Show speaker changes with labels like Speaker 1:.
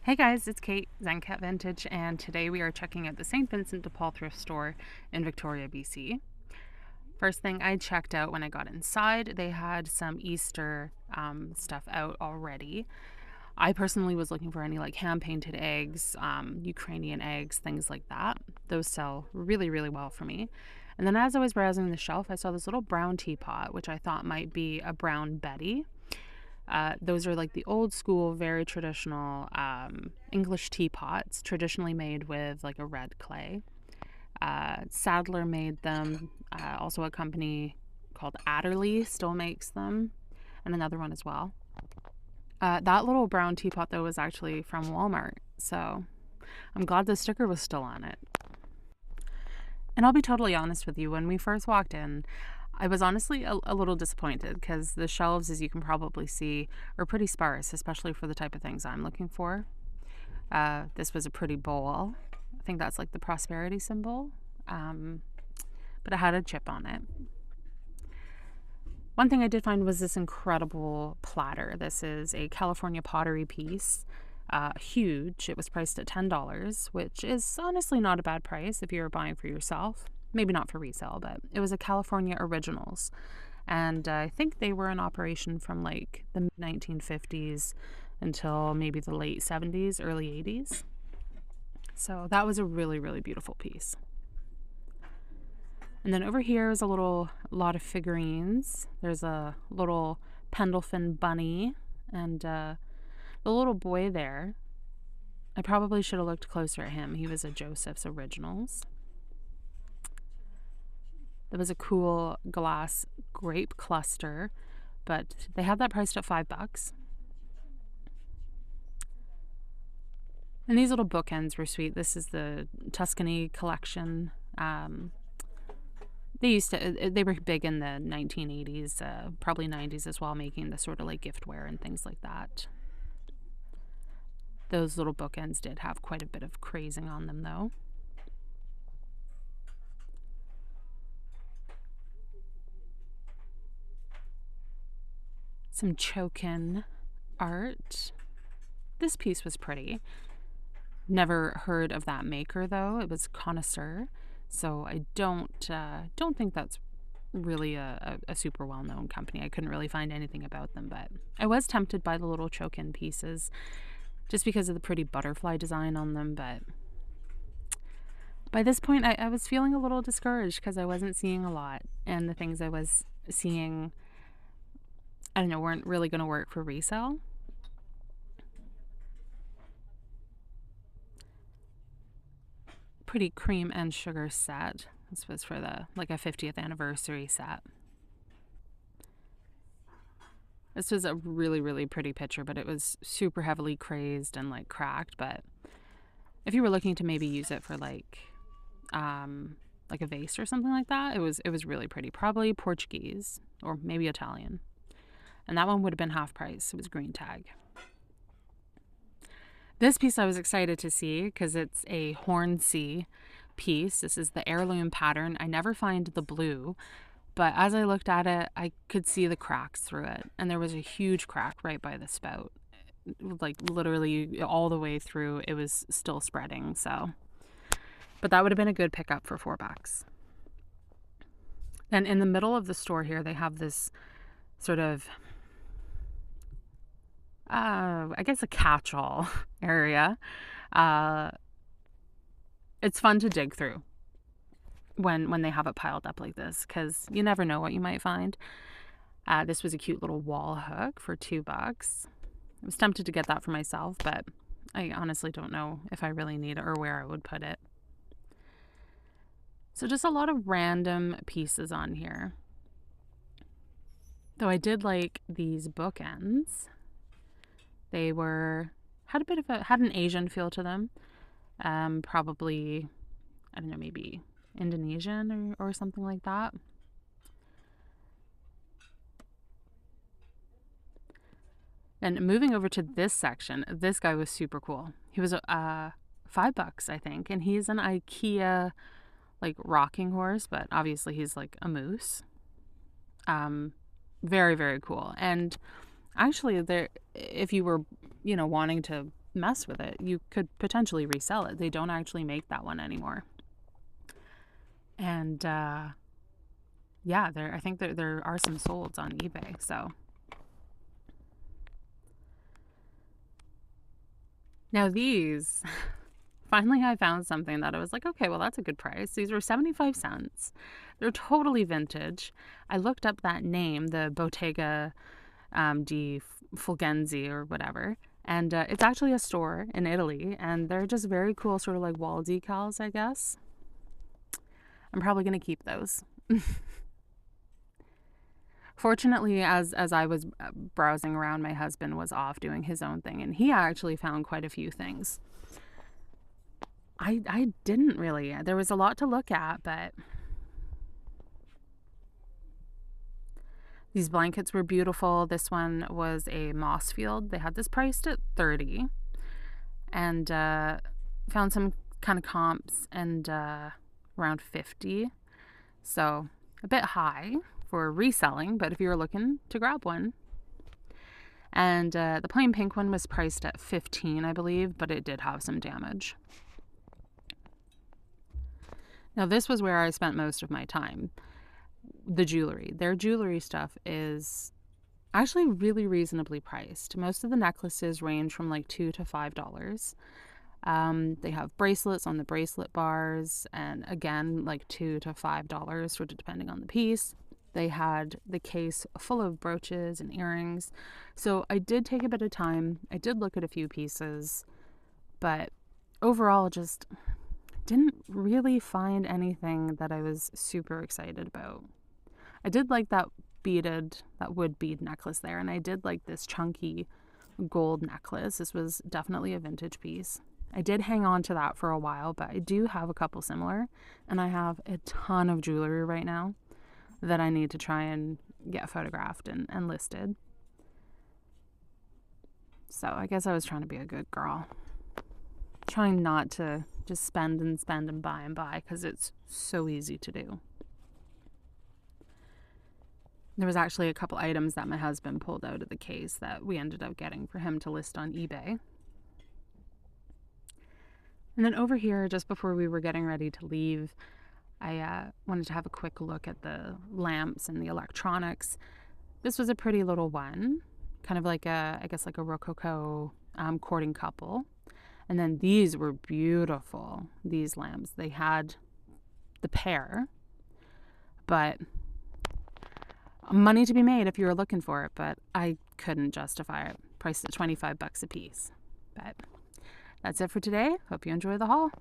Speaker 1: Hey guys, it's Kate, Zencat Vintage, and today we are checking out the St. Vincent de Paul thrift store in Victoria, BC. First thing I checked out when I got inside, they had some Easter stuff out already. I personally was looking for any like hand-painted eggs, Ukrainian eggs, things like that. Those sell really, really well for me. And then as I was browsing the shelf, I saw this little brown teapot, which I thought might be a brown Betty. Those are like the old school, very traditional English teapots, traditionally made with like a red clay. Sadler made them. Also, a company called Adderley still makes them, and another one as well. That little brown teapot, though, was actually from Walmart, so I'm glad the sticker was still on it. And I'll be totally honest with you, when we first walked in, I was honestly a little disappointed because the shelves, as you can probably see, are pretty sparse, especially for the type of things I'm looking for. This was a pretty bowl. I think that's like the prosperity symbol, but it had a chip on it. One thing I did find was this incredible platter. This is a California pottery piece. Huge. It was priced at $10, which is honestly not a bad price if you're buying for yourself. Maybe not for resale, but it was a California Originals. And I think they were in operation from like the 1950s until maybe the late 70s, early 80s. So that was a really, really beautiful piece. And then over here is a lot of figurines. There's a little Pendleton bunny and the little boy there. I probably should have looked closer at him. He was a Joseph's Originals. There was a cool glass grape cluster, but they had that priced at $5. And these little bookends were sweet. This is the Tuscany collection. They were big in the 1980s, probably 90s as well, making the sort of like giftware and things like that. Those little bookends did have quite a bit of crazing on them, though. Some chokin art. This piece was pretty. Never heard of that maker though. It was Connoisseur, so I don't think that's really a super well-known company. I couldn't really find anything about them, but I was tempted by the little chokin pieces just because of the pretty butterfly design on them. But by this point, I was feeling a little discouraged because I wasn't seeing a lot, and the things I was seeing, I don't know, weren't really going to work for resale. Pretty cream and sugar set. This was for the like a 50th anniversary set. This was a really, really pretty picture, but it was super heavily crazed and like cracked. But if you were looking to maybe use it for like a vase or something like that, it was really pretty. Probably Portuguese or maybe Italian. And that one would have been half price. It was green tag. This piece I was excited to see because it's a Hornsea piece. This is the heirloom pattern. I never find the blue, but as I looked at it, I could see the cracks through it. And there was a huge crack right by the spout. Like literally all the way through, it was still spreading. So, but that would have been a good pickup for $4. Then in the middle of the store here, they have this sort of I guess a catch-all area. It's fun to dig through when they have it piled up like this because you never know what you might find. This was a cute little wall hook for $2. I was tempted to get that for myself, but I honestly don't know if I really need it or where I would put it. So just a lot of random pieces on here. Though I did like these bookends. They had an Asian feel to them. Probably, I don't know, maybe Indonesian or something like that. And moving over to this section, this guy was super cool. He was $5, I think, and he's an IKEA like rocking horse, but obviously he's like a moose. Very, very cool. And actually, there, if you were, wanting to mess with it. You could potentially resell it. They don't actually make that one anymore. And yeah, I think there are some solds on eBay. So now these, finally I found something that I was like, okay, well, that's a good price. These were 75 cents. They're totally vintage. I looked up that name, the Bottega di Fulgenzi or whatever. And it's actually a store in Italy. And they're just very cool, sort of like wall decals, I guess. I'm probably going to keep those. Fortunately, as I was browsing around, my husband was off doing his own thing, and he actually found quite a few things. I didn't really. There was a lot to look at, but these blankets were beautiful. This one was a Mossfield. They had this priced at $30, and found some kind of comps and around $50. So a bit high for reselling, but if you were looking to grab one. And the plain pink one was priced at $15, I believe, but it did have some damage. Now this was where I spent most of my time. The jewelry. Their jewelry stuff is actually really reasonably priced. Most of the necklaces range from like $2 to $5. They have bracelets on the bracelet bars, and again, like $2 to $5, sort of depending on the piece. They had the case full of brooches and earrings. So I did take a bit of time. I did look at a few pieces, but overall just didn't really find anything that I was super excited about. I did like that wood bead necklace there, and I did like this chunky gold necklace. This was definitely a vintage piece. I did hang on to that for a while, but I do have a couple similar, and I have a ton of jewelry right now that I need to try and get photographed and listed. So I guess I was trying to be a good girl. Trying not to just spend and spend and buy, because it's so easy to do. There was actually a couple items that my husband pulled out of the case that we ended up getting for him to list on eBay. And then over here, just before we were getting ready to leave, I wanted to have a quick look at the lamps and the electronics. This was a pretty little one, kind of like I guess like a Rococo courting couple. And then these were beautiful, these lamps. They had the pair, but money to be made if you were looking for it, but I couldn't justify it. Priced at $25 a piece. But that's it for today. Hope you enjoy the haul.